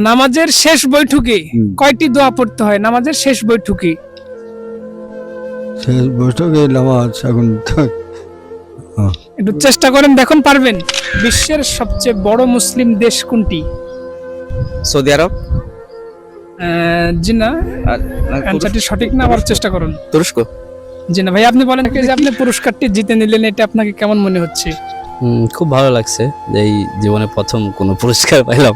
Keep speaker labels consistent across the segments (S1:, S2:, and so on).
S1: নামাজের শেষ বৈঠকে কয়টি দোয়া পড়তে হয়? নামাজের শেষ বৈঠকে
S2: শেষ বৈঠকে নামাজ এখন
S1: একটু চেষ্টা করেন, দেখুন পারবেন। বিশ্বের সবচেয়ে বড় মুসলিম দেশ কোনটি?
S3: সৌদি আরব।
S1: জি না, অ্যানসারটি সঠিক না, আবার চেষ্টা করুন।
S3: তুরস্ক।
S1: জি না ভাই, আপনি বলেন যে আপনি পুরস্কারটি জিতে নিলেন, এটা আপনাকে কেমন মনে হচ্ছে?
S4: খুব ভালো লাগছে যে এই জীবনে প্রথম কোনো পুরস্কার পাইলাম।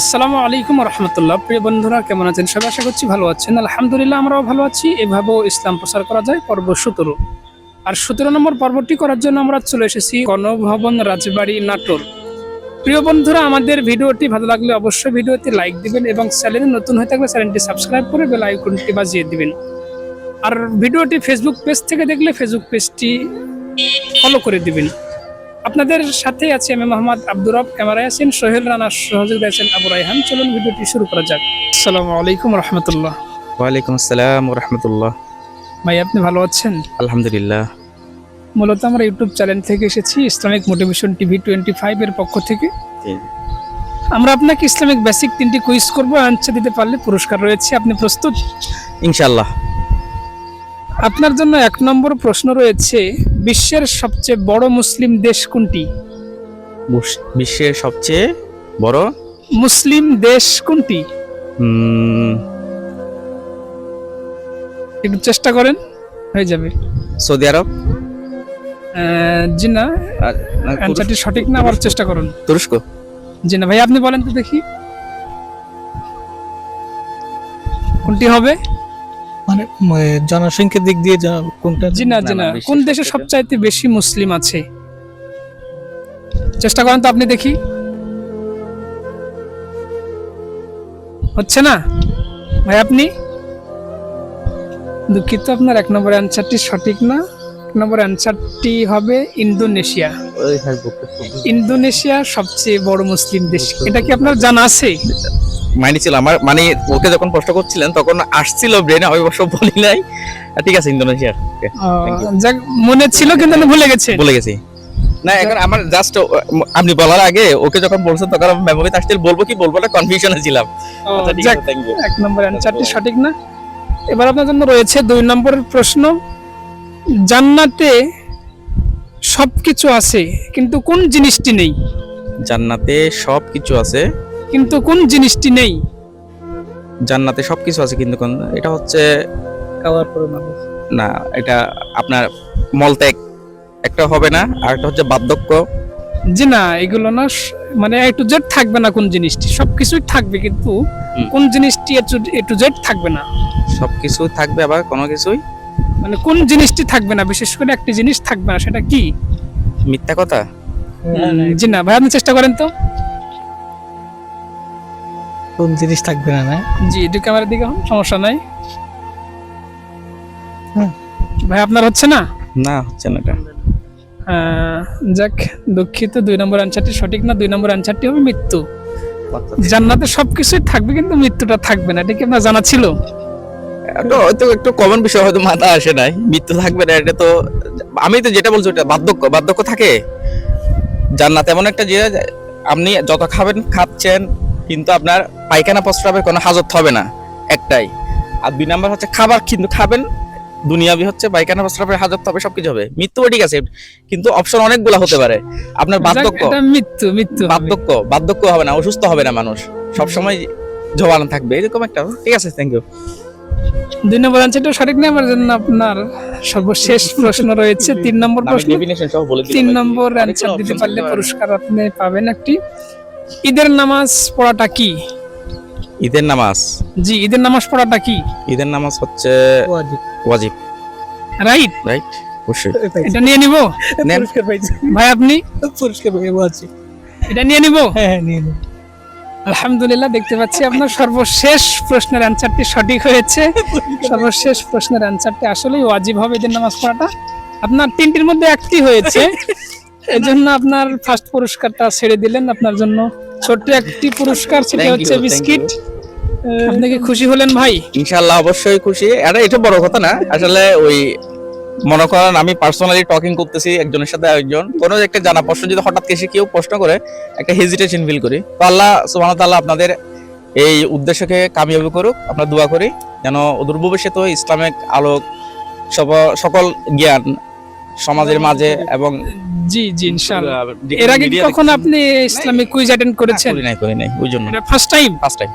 S1: আসসালামু আলাইকুম রহমতুল্লাহ। প্রিয় বন্ধুরা, কেমন আছেন সবাই? আশা করছি ভালো আছেন। আলহামদুলিল্লাহ, আমরাও ভালো আছি। এভাবেও ইসলাম প্রচার করা যায়, পর্ব 17। আর 17 নম্বর পর্বটি করার জন্য আমরা চলে এসেছি গণভবন, রাজবাড়ী, নাটোর। প্রিয় বন্ধুরা, আমাদের ভিডিওটি ভালো লাগলে অবশ্যই ভিডিওতে লাইক দিবেন এবং চ্যানেলে নতুন হয়ে থাকলে চ্যানেলটি সাবস্ক্রাইব করে বেল আইকনটি বাজিয়ে দিবেন। আর ভিডিওটি ফেসবুক পেজ থেকে দেখলে ফেসবুক পেজটি ফলো করে দিবেন। আপনাদের সাথে আছি আমি মোহাম্মদ আব্দুর রব, ক্যামেরায় আছেন সোহেল রানা, সহযোগী আছেন আবু রায়হান। চলুন ভিডিওটি শুরু করা যাক। আসসালামু আলাইকুম রহমতুল্লাহ।
S3: ওয়ালাইকুম আসসালাম ওয়া রাহমাতুল্লাহ।
S1: ভাই, আপনি ভালো আছেন?
S3: আলহামদুলিল্লাহ।
S1: মূলত আমরা ইউটিউব চ্যানেল থেকে এসেছি, ইসলামিক মোটিভেশন টিভি 25 এর পক্ষ থেকে। আমরা আপনাকে ইসলামিক বেসিক 3টি কুইজ করবো, আনসার দিতে পারলে পুরস্কার রয়েছে। আপনি প্রস্তুত?
S3: ইনশাআল্লাহ।
S1: আপনার জন্য 1 নম্বর প্রশ্ন রয়েছে, বিশ্বের সবচেয়ে বড় মুসলিম দেশ কোনটি?
S3: বিশ্বের সবচেয়ে বড়
S1: মুসলিম দেশ কোনটি? একটু চেষ্টা করেন, হয়ে যাবে।
S3: সৌদি আরব।
S1: জি না, অ্যানসারটি সঠিক না, আবার চেষ্টা করুন।
S3: তুরস্ক।
S1: জি না ভাই, আপনি বলেন তো দেখি কোনটি হবে?
S5: মানে জনসংখ্যার দিক দিয়ে কোনটা?
S1: জি না, জি না, কোন দেশে সবচাইতে বেশি মুসলিম আছে? চেষ্টা করেন তো আপনি দেখি। হচ্ছে না ভাই, আপনি দুঃখিত, আপনার 1 নম্বর অ্যানসারটি সঠিক না। 1 নম্বর অ্যানসারটি হবে ইন্দোনেশিয়া। ইন্দোনেশিয়া সবচেয়ে বড় মুসলিম দেশ। এটা কি আপনার জানা আছে?
S3: মাইন্ড ছিল আমার, মানে ওকে যখন প্রশ্ন করছিলেন তখন আসছিল ব্রেনে, আমি অবশ্য বলি নাই। ঠিক আছে, ইন্দোনেশিয়া।
S1: যাক, মনে ছিল কিন্তু ভুলে গেছে।
S3: ভুলে গেছি না, এখন আমার জাস্ট আপনি বলার আগে ওকে যখন বলছেন তখন আমি মেমোরিতে আসছিল, বলবো কি বলবো না কনফিউশনে ছিলাম। আচ্ছা, ঠিক আছে, থ্যাংক ইউ।
S1: 1 নম্বর অ্যানসারটি সঠিক না। এবার আপনার জন্য রয়েছে 2 নম্বরের প্রশ্ন। জান্নাতে সবকিছু আছে কিন্তু কোন জিনিসটি নেই?
S3: জান্নাতে সবকিছু আছে
S1: কিন্তু কোন জিনিসটি নেই?
S3: জান্নাতে সবকিছু আছে কিন্তু কোন, এটা হচ্ছে
S5: খাওয়ার পরে মানুষ
S3: না, এটা আপনার মলত্যাগ একটা হবে না, আর একটা হচ্ছে বার্ধক্য।
S1: জি না, এগুলো না, মানে A to Z থাকবে না। কোন জিনিসটি? সবকিছুই থাকবে কিন্তু কোন জিনিসটি A to Z থাকবে না।
S3: সবকিছু থাকবে আবার কোনো কিছুই,
S1: মানে কোন জিনিসটি থাকবে না, বিশেষ করে একটি জিনিস থাকবে না, সেটা কি?
S3: মিথ্যা কথা।
S1: জি না ভাই, আপনি চেষ্টা করেন তো।
S5: কোন জিনিস থাকবে না? না
S1: জি, একটু ক্যামেরার দিকে হন, সমস্যা নাই। ভাই, আপনার হচ্ছে না?
S3: না, হচ্ছে না এটা।
S1: যাক, দুঃখিত, 2 নম্বর অ্যানসারটি সঠিক না। 2 নম্বর অ্যানসারটি হবে মৃত্যু। জান্নাতে সবকিছুই থাকবে কিন্তু মৃত্যুটা থাকবে না। এটা কি আপনার জানা ছিল?
S3: এটা হয়তো একটু কমন বিষয়, হয়তো মাথা আসে নাই। মৃত্যু থাকবে না, এটা তো আমি তো যেটা বলছি ওটা বার্ধক্য থাকে। জান্নাত এমন একটা যে আপনি যত খাচ্ছেন কিন্তু আপনার পায়খানা প্রস্রাবের কোনো হাজত হবে না, একটাই। আর 2 নাম্বার হচ্ছে খাবার কিন্তু খাবেন, দুনিয়াবি হচ্ছে পায়খানা প্রস্রাবের হাজত হবে, সবকিছু হবে। মৃত্যু ঠিক আছে, কিন্তু অপশন অনেকগুলো হতে পারে। আপনার বার্ধক্য,
S1: এটা মৃত্যু
S3: বার্ধক্য হবে না, অসুস্থ হবে না, মানুষ সবসময় জওয়ান থাকবে, এরকম একটা। ঠিক আছে, থ্যাংক ইউ।
S1: 2 নম্বর অ্যানসারটা সঠিক না। আমার জন্য আপনার সর্বশেষ প্রশ্ন রয়েছে 3 নম্বর প্রশ্ন। 3 নম্বর অ্যানসার দিতে পারলে পুরস্কার আপনি পাবেন একটি। ঈদের নামাজ পড়াটা কি?
S3: ঈদের নামাজ?
S1: জি, ঈদের নামাজ পড়াটা কি?
S3: ঈদের নামাজ হচ্ছে ওয়াজিব।
S1: রাইট,
S3: অবশ্যই।
S1: এটা নিয়ে নিব
S5: পুরস্কার পাইছি
S1: ভাই, আপনি
S5: পুরস্কার পেয়েছি।
S1: এটা নিয়ে নিব।
S5: হ্যাঁ, নিয়ে নিন।
S1: আলহামদুলিল্লাহ, দেখতে পাচ্ছি আপনার সর্বশেষ প্রশ্নের অ্যানসারটি সঠিক হয়েছে। সর্বশেষ প্রশ্নের অ্যানসারটি আসলেই ওয়াজিব হবে ঈদের নামাজ পড়াটা। আপনার 3টির মধ্যে একটি হয়েছে, এজন্য আপনার ফার্স্ট পুরস্কারটা ছেড়ে দিলেন। আপনার জন্য ছোট্ট একটি পুরস্কার, সেটা হচ্ছে বিস্কিট। আপনি কি খুশি হলেন ভাই?
S3: ইনশাআল্লাহ অবশ্যই খুশি। এটা বড় কথা না আসলে, ওই মনে করেন আমি পার্সোনালি টকিং করতেছি একজনের সাথে আরেকজন, কোনো একটা জানা প্রশ্ন যদি হঠাৎ এসে কেউ প্রশ্ন করে একটা হেজিটেশন ফিল করি। তো আল্লাহ সুবহানাহু ওয়া তাআলা আপনাদের এই উদ্দেশ্যকে কামিয়াবি করুক, আমরা দোয়া করি যেন অদূর ভবিষ্যতে ইসলামিক আলোক সকল জ্ঞান সমাজের মাঝে এবং
S1: জি জি ইনশাআল্লাহ। এর আগে কি কখনো আপনি ইসলামিক কুইজ অ্যাটেন্ড করেছেন?
S3: করি নাই ওই জন্য
S1: এটা ফার্স্ট টাইম।
S3: First time.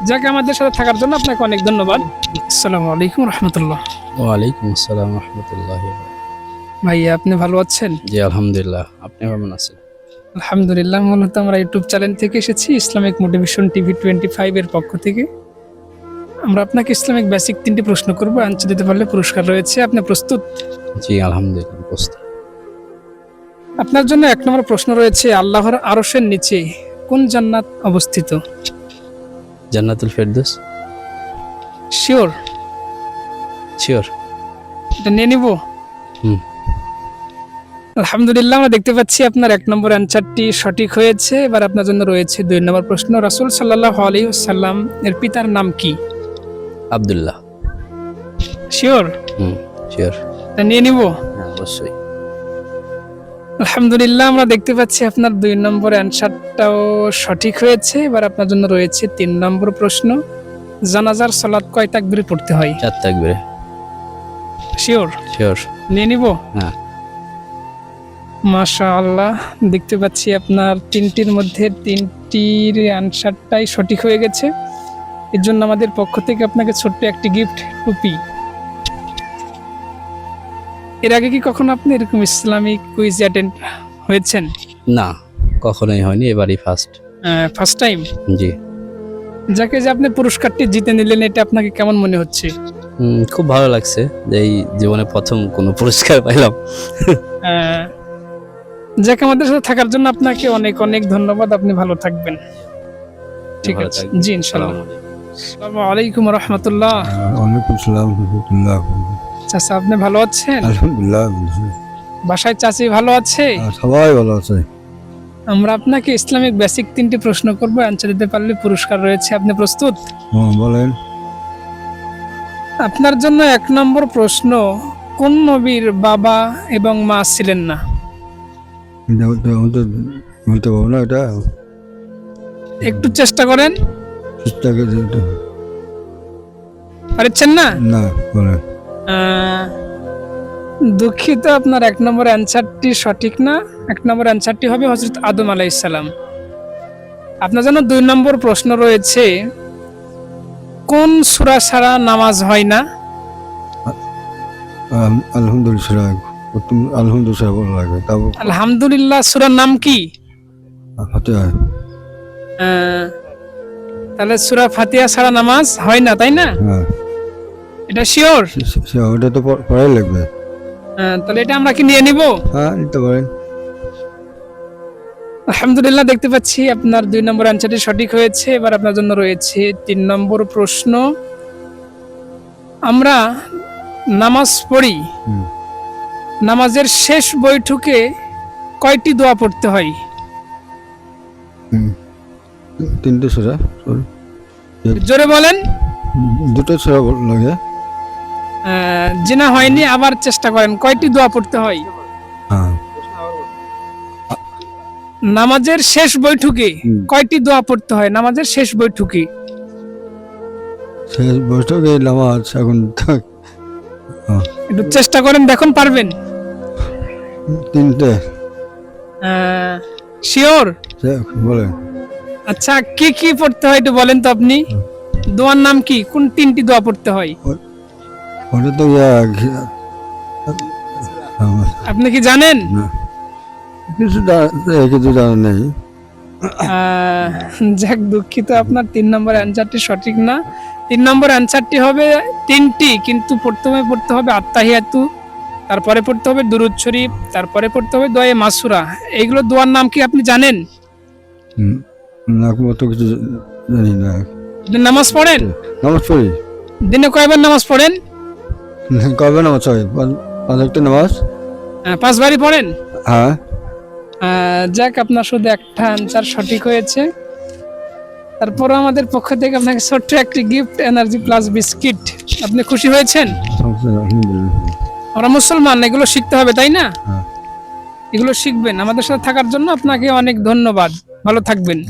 S1: যাকে আমাদের সাথে থাকার জন্য আপনাকে অনেক ধন্যবাদ। আসসালামু আলাইকুম রহমতুল্লাহ।
S4: ওয়ালাইকুম আসসালাম রহমতুল্লাহ।
S1: ভাই আপনি ভালো আছেন?
S4: জি আলহামদুলিল্লাহ, আপনি কেমন আছেন?
S1: আলহামদুলিল্লাহ। মূলত আমরা ইউটিউব চ্যানেল থেকে এসেছি, ইসলামিক মোটিভেশন টিভি 25 এর পক্ষ থেকে। আমরা আপনাকে ইসলামিক বেসিক 3টি প্রশ্ন করব, আনসার দিতে পারলে পুরস্কার রয়েছে। আপনি প্রস্তুত?
S4: জি আলহামদুলিল্লাহ প্রস্তুত।
S1: আপনার জন্য 1 নম্বর প্রশ্ন রয়েছে, আল্লাহর আরশের নিচে কোন জান্নাত অবস্থিত?
S4: জান্নাতুল ফেরদৌস।
S1: শিওর?
S4: শিওর।
S1: এটা নিয়ে নিব?
S4: হুম।
S1: আলহামদুলিল্লাহ, আমরা দেখতে পাচ্ছি আপনার 1 নম্বর অ্যানসারটি সঠিক হয়েছে। এবার আপনার জন্য রয়েছে 2 নম্বর প্রশ্ন। রাসূল সাল্লাল্লাহু আলাইহি ওয়াসাল্লাম এর পিতার নাম কি?
S4: আব্দুল্লাহ।
S1: শিওর?
S4: শিওর।
S1: এটা নিয়ে নিব?
S4: হ্যাঁ অবশ্যই।
S1: আলহামদুলিল্লাহ, আমরা দেখতে পাচ্ছি আপনার 2 নম্বর অ্যানসারটাও সঠিক হয়েছে। এবার আপনার জন্য রয়েছে 3 নম্বর প্রশ্ন। জানাজার সালাত কয় তাকবীরে পড়তে হয়?
S4: 4 তাকবীরে।
S1: শিওর?
S4: শিওর।
S1: নিয়ে নিব?
S4: হ্যাঁ।
S1: মাশাআল্লাহ, দেখতে পাচ্ছি আপনার 3টির মধ্যে 3টির অ্যানসারটাই সঠিক হয়ে গেছে। এর জন্য আমাদের পক্ষ থেকে আপনাকে ছোট্ট একটি গিফট, টুপি। এর আগে কি কখনো আপনি এরকম ইসলামিক কুইজ অ্যাটেন্ড হয়েছেন?
S4: না কখনোই হয়নি, এবারই ফার্স্ট।
S1: First time?
S4: জি।
S1: যাকে যে আপনি পুরস্কারটি জিতে নিলেন, এটা আপনাকে কেমন মনে হচ্ছে?
S4: খুব ভালো লাগছে যে এই জীবনে প্রথম কোনো পুরস্কার পাইলাম।
S1: যাকে আমাদের সাথে থাকার জন্য আপনাকে অনেক অনেক ধন্যবাদ। আপনি ভালো থাকবেন। ঠিক
S4: ভালো
S1: আছে,
S4: থাকবেন।
S1: জি ইনশাআল্লাহ। আসসালামু আলাইকুম রহমতুল্লাহ।
S2: ওয়ালাইকুম সালাম রহমতুল্লাহ।
S1: চাচা আপনি ভালো আছেন?
S2: আলহামদুলিল্লাহ।
S1: বাসায় চাচি ভালো আছে?
S2: সবাই ভালো আছে।
S1: আমরা আপনাকে ইসলামিক বেসিক 3টি প্রশ্ন করব, অ্যানসার দিতে পারলে পুরস্কার রয়েছে। আপনি প্রস্তুত?
S2: বলেন।
S1: আপনার জন্য 1 নম্বর প্রশ্ন, কোন নবীর বাবা এবং মা ছিলেন না?
S2: বলতে পারবো না এটা।
S1: একটু চেষ্টা করেন।
S2: চেষ্টা
S1: পারছেন না?
S2: না, বলেন।
S1: দুঃখিত, আপনার 1 নম্বর অ্যানসারটি সঠিক না। 1 নম্বর অ্যানসারটি হবে হযরত আদম আলাইহিস সালাম। আপনার জন্য 2 নম্বর প্রশ্ন রয়েছে, কোন সূরা ছাড়া নামাজ হয় না?
S2: আলহামদুলিল্লাহ। আলহামদুলিল্লাহ ভালো লাগে। তারপর
S1: আলহামদুলিল্লাহ সূরার নাম কি?
S2: ফাতিহা।
S1: তাহলে সূরা ফাতিহা ছাড়া নামাজ হয় না, তাই না?
S2: হ্যাঁ,
S1: এটা শিওর?
S2: ওটা তো পড়াই লাগবে।
S1: তাহলে এটা আমরা কি নিয়ে নিব?
S2: হ্যাঁ, নিতে পারেন।
S1: আলহামদুলিল্লাহ, দেখতে পাচ্ছি আপনার 2 নম্বর অ্যানসারটি সঠিক হয়েছে। এবার আপনার জন্য রয়েছে 3 নম্বর প্রশ্ন। আমরা নামাজ পড়ি,
S2: হুম।
S1: নামাজের শেষ বৈঠকে কয়টি দোয়া পড়তে হয়?
S2: 3টে সূরা।
S1: জোরে বলেন।
S2: 2টো সূরা লাগে।
S1: জিনা হয়নি, আবার চেষ্টা করেন। কয়টি দোয়া পড়তে হয়
S2: হ্যাঁ।
S1: নামাজের শেষ বৈঠকে? কয়টি দোয়া পড়তে হয় নামাজের শেষ বৈঠকে?
S2: শেষ বৈঠকে নামাজ এখন
S1: একটু চেষ্টা করেন, দেখুন পারবেন।
S2: 3টে।
S1: শিওর?
S2: বলেন।
S1: আচ্ছা, কি কি পড়তে হয় একটু বলেন তো আপনি। দোয়ার নাম কি? কোন 3টি দোয়া পড়তে হয়?
S2: ওটা তো
S1: আপনি কি জানেন?
S2: কিছু জানা নেই।
S1: যাক, দুঃখিত, আপনার 3 নম্বর অ্যানসারটি সঠিক না। 3 নম্বর অ্যানসারটি হবে 3টি, কিন্তু প্রথমে পড়তে হবে আত্তাহিয়াতু, তারপরে পড়তে হবে দুরূদ শরীফ, তারপরে পড়তে হবে দোয়া মাসুরা। এইগুলো দোয়ার নাম কি আপনি জানেন?
S2: না, কত কিছু জানি না।
S1: আপনি নামাজ পড়েন?
S2: নামাজ পড়ি।
S1: দিনে কয়বার নামাজ পড়েন?
S2: কবে নামাজ হয়? 5 ওয়াক্ত নামাজ।
S1: 5 বারই পড়েন?
S2: হ্যাঁ।
S1: যাক, আপনার শুধু একটা অ্যানসার সঠিক হয়েছে। তারপরে আমাদের পক্ষ থেকে আপনাকে ছোট্ট একটি গিফট এনার্জি প্লাস বিস্কিট। আপনি খুশি হয়েছেন?
S2: আলহামদুলিল্লাহ।
S1: আমরা মুসলমান, এগুলো শিখতে হবে তাই না?
S2: হ্যাঁ।
S1: এগুলো শিখবেন। আমাদের সাথে থাকার জন্য আপনাকে অনেক ধন্যবাদ। ভালো থাকবেন।